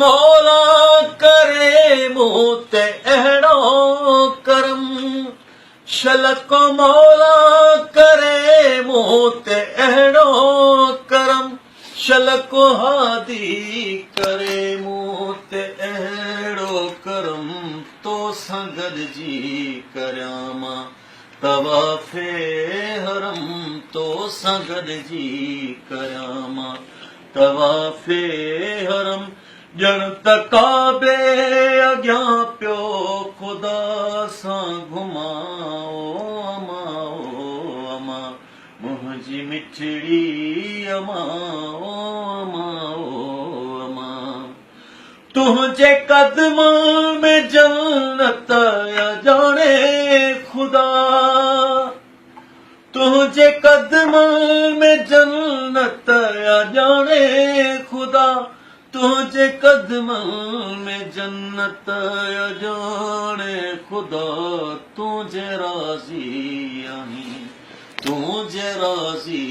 मौला करे मूं ते अहिड़ो करम, शलक मौला करे मूं ते अहिड़ो करम, शलक हादी करे मूं ते अहिड़ो करम, तो सां गॾिजी करियां मां तवाफ़े हरम, तो सां गॾिजी करियां मां तवाफ़े हरम। ॼण त काबे अॻियां पियो ख़ुदा सां घुमाओ अमा मुंहिंजी मिठड़ी अमा अमा तुंहिंजे कदमनि में जन्नत ॼाणे ख़ुदा, तुंहिंजे कदमनि में जन्नत ॼाणे ख़ुदा, तुंहिंजे कदमनि में जन्नत ॼाणे ख़ुदा, तुंहिंजे राज़ी आहीं, तुंहिंजे राज़ी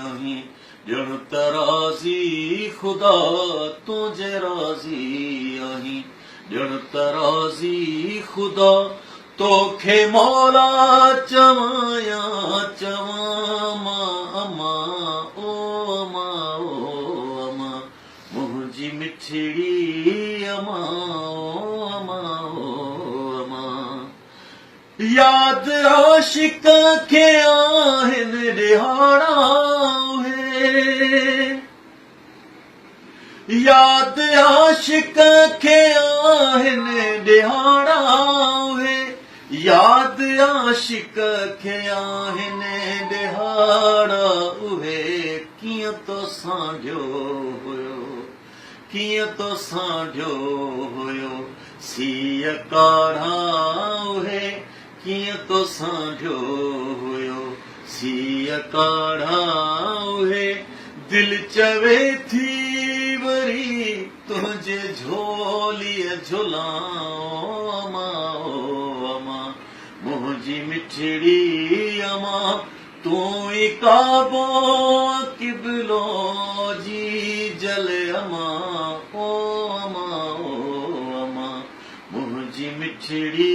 आहीं, ॼण त राज़ी ख़ुदा, तुंहिंजे राज़ी आहीं, ॼण त राज़ी ख़ुदा। तोखे मौला चवां या चवां मां अमा ओ अमा ओ अमा मुंहिंजी मिठड़ी अमा ओ अमा ओ अमा। यादि आशिक़ खे आहिनि ॾिहाड़ा उहे, यादि आशिक़ खे आहिनि ॾिहाड़ा उहे, यादि आशिक़ खे आहिनि ॾिहाड़ा उहे, कीअं तो सांढियो हुयो, कीअं तो सांढियो हुयो, सीअ काढ़ा उहे, कीअं तो सांढियो हुयो, सीअ काढ़ा उहे। दिलि चवे थी वरी तुंहिंजे झोलीअ झुलां अमा ओ अमा मुंहिंजी मिठड़ी अमा, तूं ई काबो क़िबलो जी जले अमा ओ अमा मुंहिंजी मिठड़ी